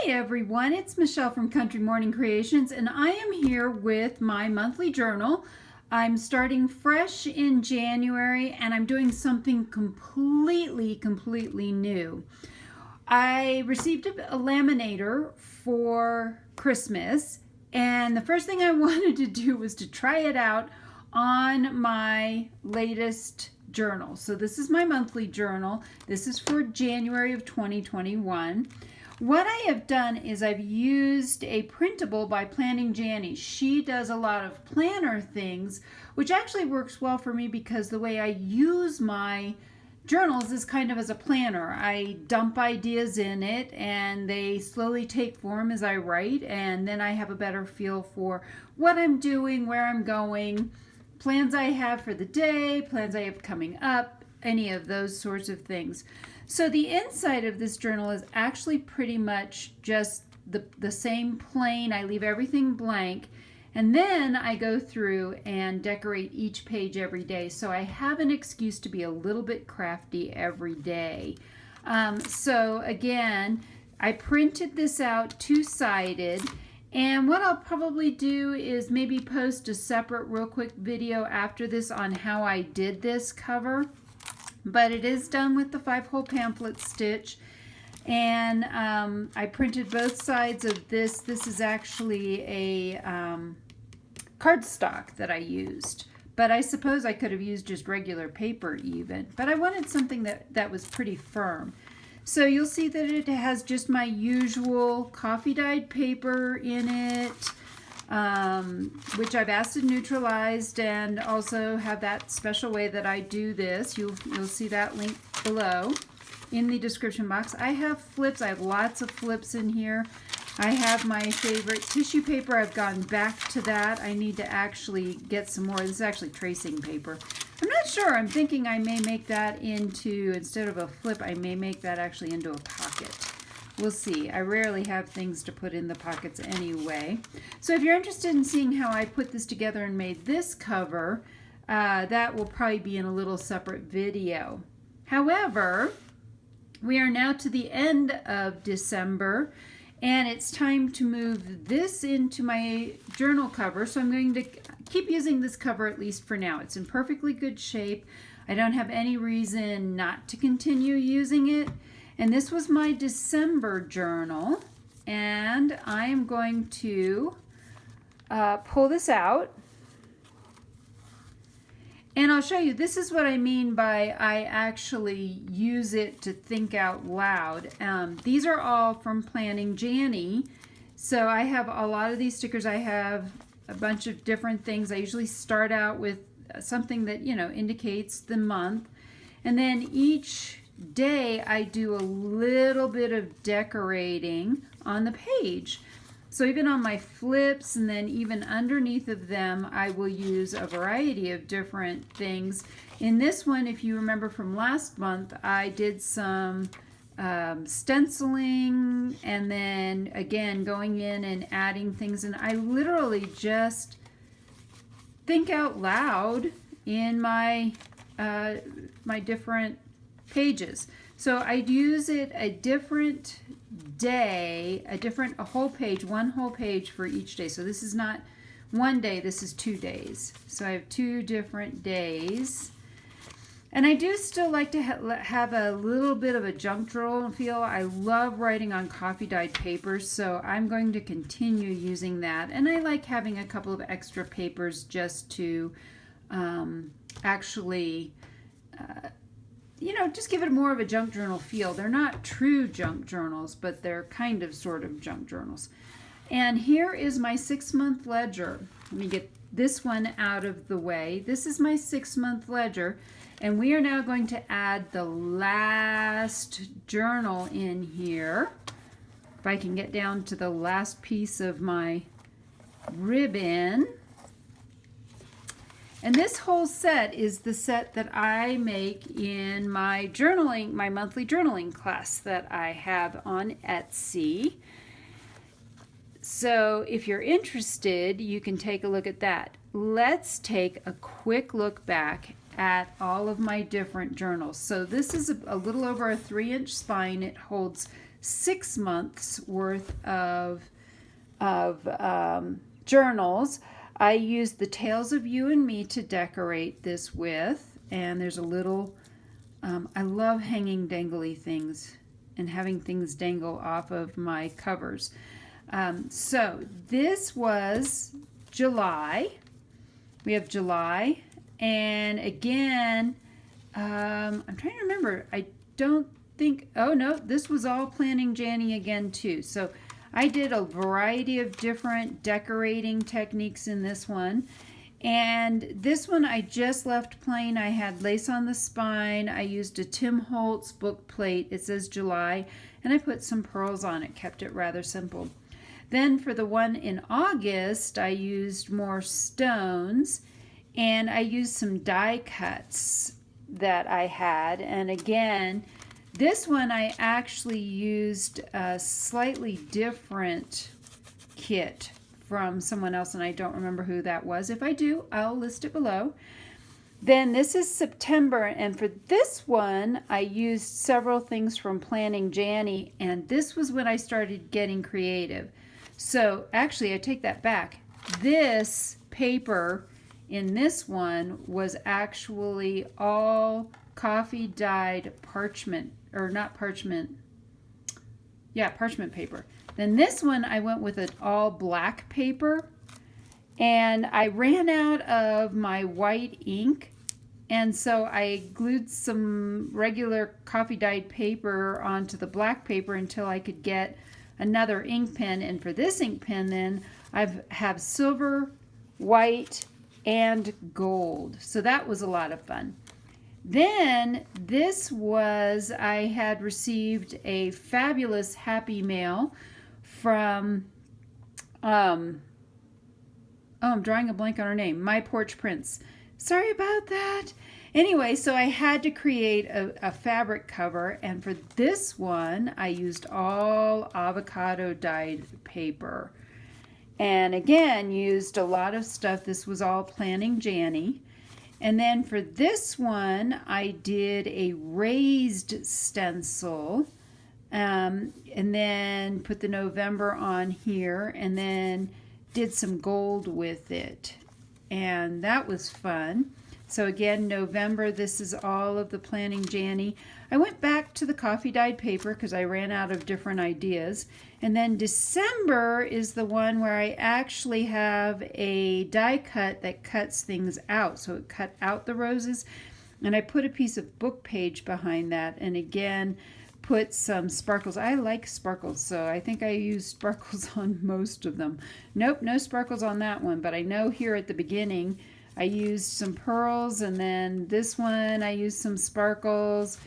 Hi everyone, it's Michelle from Country Morning Creations, and I am here with my monthly journal. I'm starting fresh in January, and I'm doing something completely new. I received a laminator for Christmas, and the first thing I wanted to do was to try it out on my latest journal. So this is my monthly journal. This is for January of 2021. What I have done is I've used a printable by Planning Janny. She does a lot of planner things, which actually works well for me because the way I use my journals is kind of as a planner. I dump ideas in it and they slowly take form as I write, and then I have a better feel for what I'm doing, where I'm going, plans I have for the day, plans I have coming up, any of those sorts of things. So the inside of this journal is actually pretty much just the same plain. I leave everything blank, and then I go through and decorate each page every day. So I have an excuse to be a little bit crafty every day. So again, I printed this out two-sided, and what I'll probably do is maybe post a separate real quick video after this on how I did this cover. But it is done with the 5-hole pamphlet stitch, and I printed both sides of this. This is actually a cardstock that I used, but I suppose I could have used just regular paper even, but I wanted something that was pretty firm. So you'll see that it has just my usual coffee dyed paper in it, which I've acid neutralized, and also have that special way that I do this. You'll see that link below in the description box. I have flips. I have lots of flips in here. I have my favorite tissue paper. I've gone back to that. I need to actually get some more. This is actually tracing paper. I'm not sure. I'm thinking I may make that into, instead of a flip, I may make that actually into a pocket. We'll see. I rarely have things to put in the pockets anyway. So if you're interested in seeing how I put this together and made this cover, that will probably be in a little separate video. However, we are now to the end of December, and it's time to move this into my journal cover. So I'm going to keep using this cover at least for now. It's in perfectly good shape. I don't have any reason not to continue using it. And this was my December journal, and I am going to pull this out, and I'll show you. This is what I mean by I actually use it to think out loud. These are all from Planning Janny. So I have a lot of these stickers. I have a bunch of different things. I usually start out with something that, you know, indicates the month, and then each day I do a little bit of decorating on the page. So even on my flips, and then even underneath of them, I will use a variety of different things. In this one, if you remember from last month, I did some stenciling, and then again going in and adding things, and I literally just think out loud in my my different pages. So I'd use it a different day, a whole page, one whole page for each day. So this is not one day, this is 2 days. So I have 2 different days. And I do still like to have a little bit of a junk journal feel. I love writing on coffee dyed paper, so I'm going to continue using that. And I like having a couple of extra papers just to actually you know, just give it more of a junk journal feel. They're not true junk journals, but they're kind of sort of junk journals. And here is my 6-month ledger. Let me get this one out of the way. This is my 6-month ledger, and we are now going to add the last journal in here. If I can get down to the last piece of my ribbon. And this whole set is the set that I make in my journaling, my monthly journaling class that I have on Etsy. So if you're interested, you can take a look at that. Let's take a quick look back at all of my different journals. So this is a little over a 3-inch spine. It holds 6 months worth of journals. I used the Tales of You and Me to decorate this with, and there's a little, I love hanging dangly things and having things dangle off of my covers. So this was July. We have July, and again, I'm trying to remember. I don't think, oh no, this was all Planning Janny again too. So I did a variety of different decorating techniques in this one. And this one I just left plain. I had lace on the spine. I used a Tim Holtz book plate. It says July, and I put some pearls on it, kept it rather simple. Then for the one in August, I used more stones, and I used some die cuts that I had. And again, this one I actually used a slightly different kit from someone else, and I don't remember who that was. If I do, I'll list it below. Then this is September, and for this one, I used several things from Planning Janny, and this was when I started getting creative. So actually, I take that back. This paper in this one was actually all coffee dyed parchment, or not parchment, yeah, parchment paper. Then this one I went with an all black paper, and I ran out of my white ink, and so I glued some regular coffee dyed paper onto the black paper until I could get another ink pen. And for this ink pen then I have silver, white, and gold. So that was a lot of fun. Then this was, I had received a fabulous happy mail from, oh, I'm drawing a blank on her name, My Porch Prince. Sorry about that. Anyway, so I had to create a fabric cover, and for this one, I used all avocado dyed paper. And again, used a lot of stuff. This was all Planning Janny. And then for this one, I did a raised stencil, and then put the November on here, and then did some gold with it. And that was fun. So again, November, this is all of the Planning Janny. I went back to the coffee dyed paper because I ran out of different ideas. And then December is the one where I actually have a die cut that cuts things out. So it cut out the roses, and I put a piece of book page behind that, and again put some sparkles. I like sparkles, so I think I used sparkles on most of them. Nope, no sparkles on that one, but I know here at the beginning I used some pearls, and then this one I used some sparkles.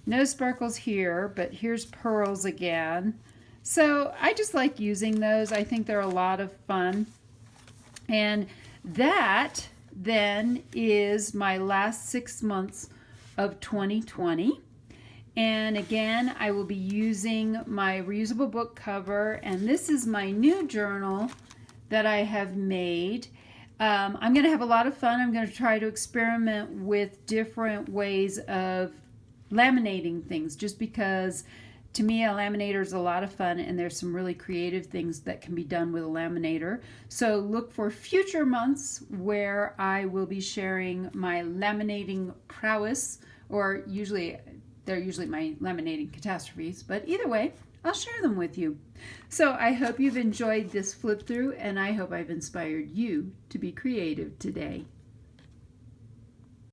No sparkles here, but here's pearls again. So I just like using those. I think they're a lot of fun. And that then is my last 6 months of 2020. And again, I will be using my reusable book cover, and this is my new journal that I have made. I'm going to have a lot of fun. I'm going to try to experiment with different ways of laminating things, just because to me a laminator is a lot of fun, and there's some really creative things that can be done with a laminator. So look for future months where I will be sharing my laminating prowess, or they're usually my laminating catastrophes, but either way, I'll share them with you. So I hope you've enjoyed this flip through, and I hope I've inspired you to be creative today.